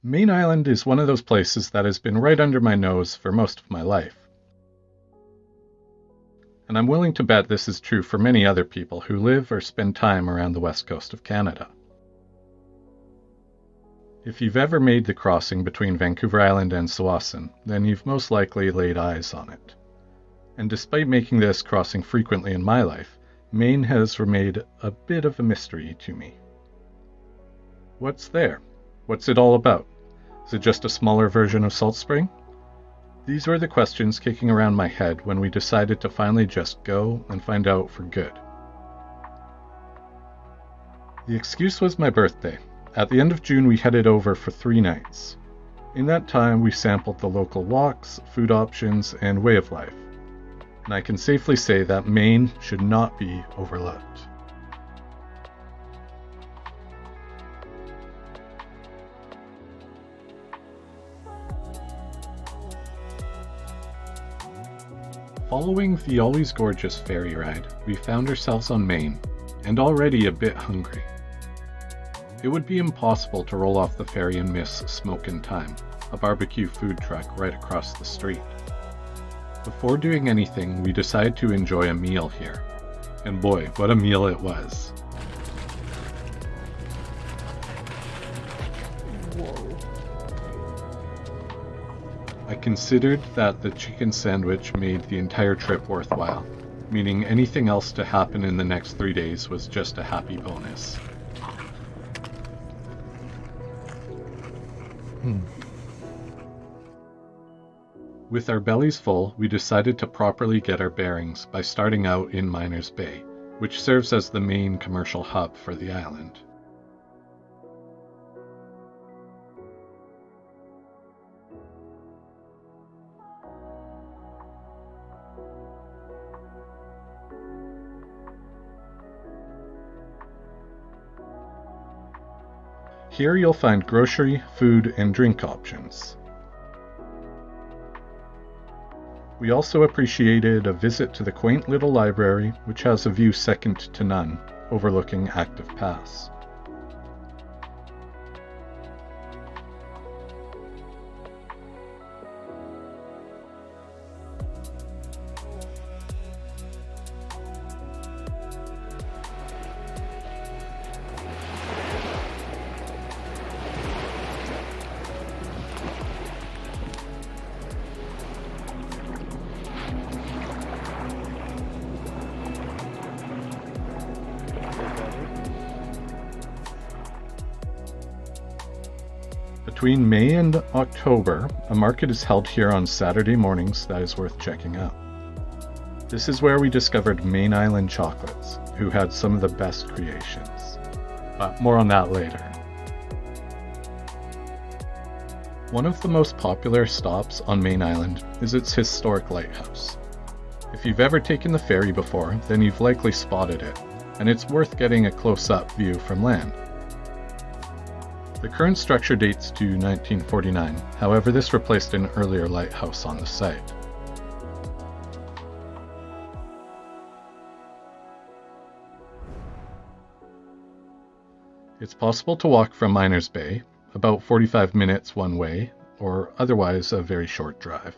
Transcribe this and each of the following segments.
Mayne Island is one of those places that has been right under my nose for most of my life. And I'm willing to bet this is true for many other people who live or spend time around the west coast of Canada. If you've ever made the crossing between Vancouver Island and Tsawwassen, then you've most likely laid eyes on it. And despite making this crossing frequently in my life, Mayne has remained a bit of a mystery to me. What's there? What's it all about? Is it just a smaller version of Salt Spring? These were the questions kicking around my head when we decided to finally just go and find out for good. The excuse was my birthday. At the end of June, we headed over for 3 nights. In that time, we sampled the local walks, food options, and way of life. And I can safely say that Mayne should not be overlooked. Following the always gorgeous ferry ride, we found ourselves on Mayne, and already a bit hungry. It would be impossible to roll off the ferry and miss Smoke and Thyme, a barbecue food truck right across the street. Before doing anything, we decided to enjoy a meal here. And boy, what a meal it was. I considered that the chicken sandwich made the entire trip worthwhile, meaning anything else to happen in the next 3 days was just a happy bonus. With our bellies full, we decided to properly get our bearings by starting out in Miners Bay, which serves as the main commercial hub for the island. Here you'll find grocery, food, and drink options. We also appreciated a visit to the quaint little library, which has a view second to none, overlooking Active Pass. Between May and October, a market is held here on Saturday mornings that is worth checking out. This is where we discovered Mayne Island chocolates, who had some of the best creations. But more on that later. One of the most popular stops on Mayne Island is its historic lighthouse. If you've ever taken the ferry before, then you've likely spotted it, and it's worth getting a close-up view from land. The current structure dates to 1949, however this replaced an earlier lighthouse on the site. It's possible to walk from Miners Bay, about 45 minutes one way, or otherwise a very short drive.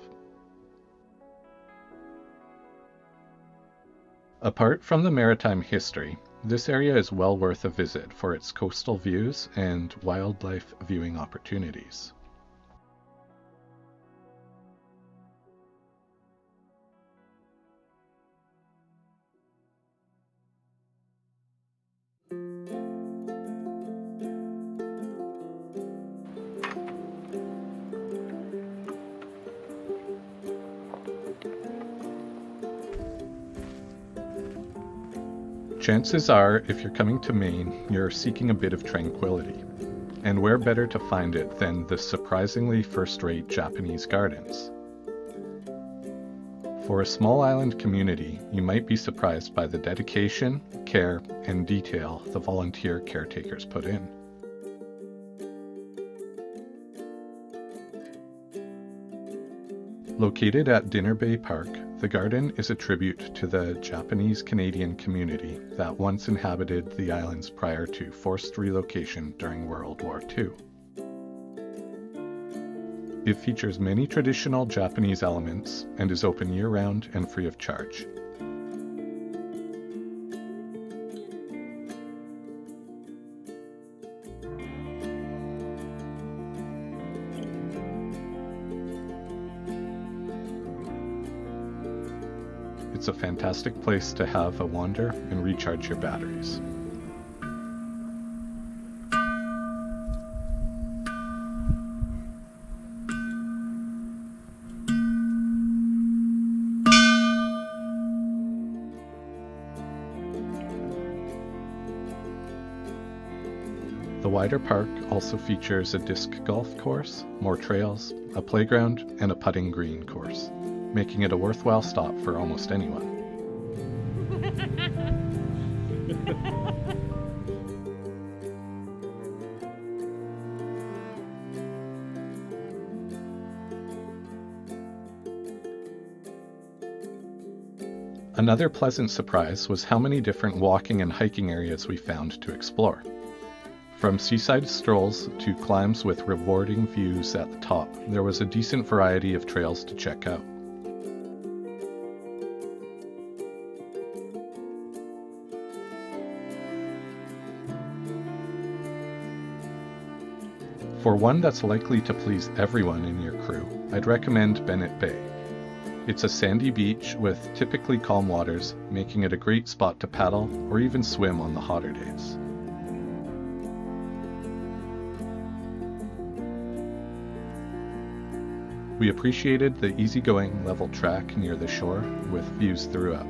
Apart from the maritime history, this area is well worth a visit for its coastal views and wildlife viewing opportunities. Chances are, if you're coming to Mayne, you're seeking a bit of tranquility. And where better to find it than the surprisingly first-rate Japanese gardens? For a small island community, you might be surprised by the dedication, care, and detail the volunteer caretakers put in. Located at Dinner Bay Parke, the garden is a tribute to the Japanese-Canadian community that once inhabited the islands prior to forced relocation during World War II. It features many traditional Japanese elements and is open year-round and free of charge. It's a fantastic place to have a wander and recharge your batteries. The wider park also features a disc golf course, more trails, a playground, and a putting green course, making it a worthwhile stop for almost anyone. Another pleasant surprise was how many different walking and hiking areas we found to explore. From seaside strolls to climbs with rewarding views at the top, there was a decent variety of trails to check out. For one that's likely to please everyone in your crew, I'd recommend Bennett Bay. It's a sandy beach with typically calm waters, making it a great spot to paddle or even swim on the hotter days. We appreciated the easygoing level track near the shore with views throughout.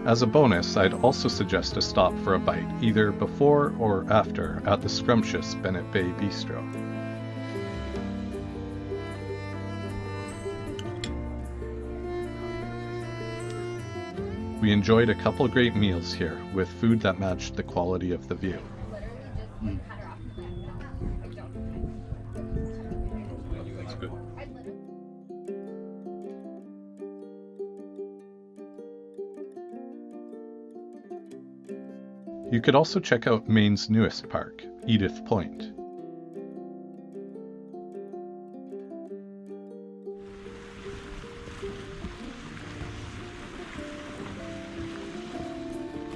As a bonus, I'd also suggest a stop for a bite either before or after at the scrumptious Bennett Bay Bistro. We enjoyed a couple great meals here with food that matched the quality of the view. That's good. You could also check out Mayne's newest park, Edith Point.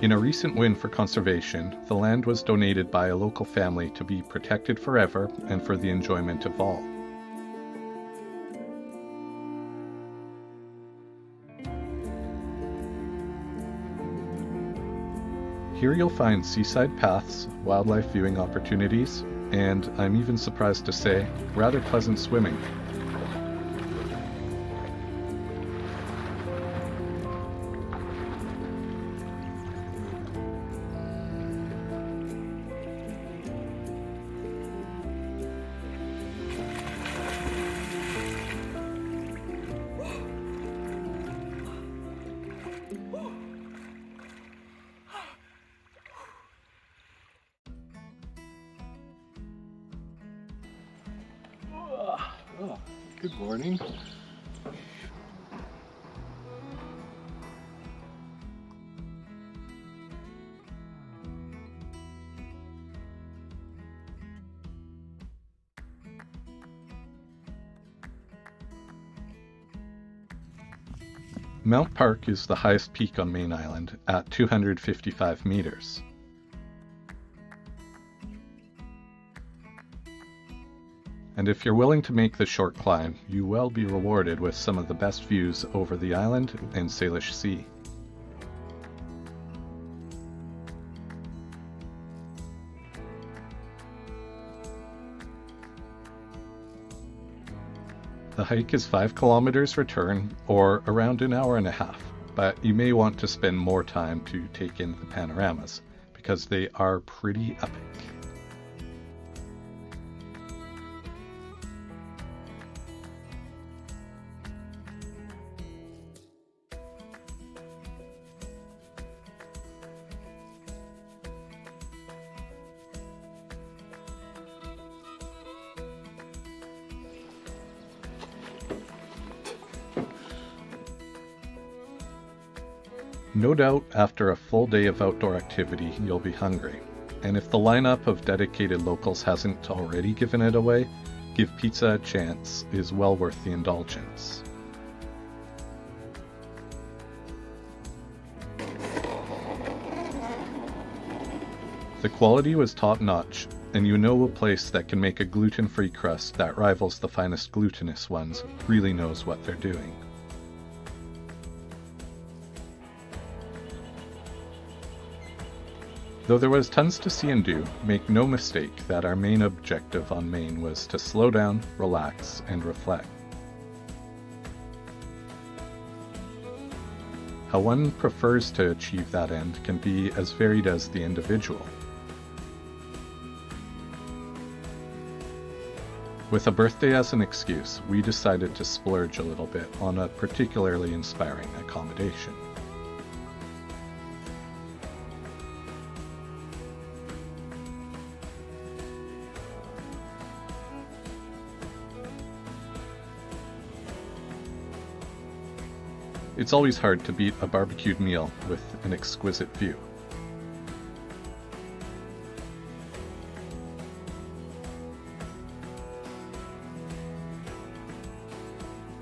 In a recent win for conservation, the land was donated by a local family to be protected forever and for the enjoyment of all. Here you'll find seaside paths, wildlife viewing opportunities, and, I'm even surprised to say, rather pleasant swimming. Oh, good morning. Mount Parke is the highest peak on Mayne Island at 255 meters. And if you're willing to make the short climb, you will be rewarded with some of the best views over the island and Salish Sea. The hike is 5 kilometers return, or around an hour and a half, but you may want to spend more time to take in the panoramas, because they are pretty epic. No doubt, after a full day of outdoor activity, you'll be hungry. And if the lineup of dedicated locals hasn't already given it away, Give Pizza a Chance is well worth the indulgence. The quality was top-notch, and you know a place that can make a gluten-free crust that rivals the finest glutinous ones really knows what they're doing. Though there was tons to see and do, make no mistake that our main objective on Mayne was to slow down, relax, and reflect. How one prefers to achieve that end can be as varied as the individual. With a birthday as an excuse, we decided to splurge a little bit on a particularly inspiring accommodation. It's always hard to beat a barbecued meal with an exquisite view.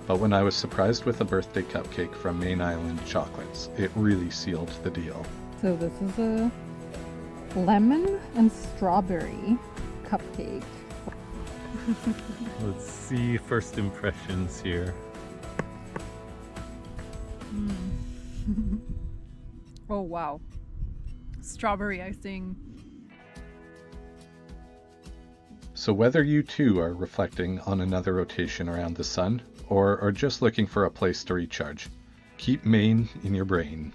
But when I was surprised with a birthday cupcake from Mayne Island Chocolates, it really sealed the deal. So this is a lemon and strawberry cupcake. Let's see first impressions here. Oh wow. Strawberry icing. So whether you too are reflecting on another rotation around the sun, or are just looking for a place to recharge, keep Mayne in your brain.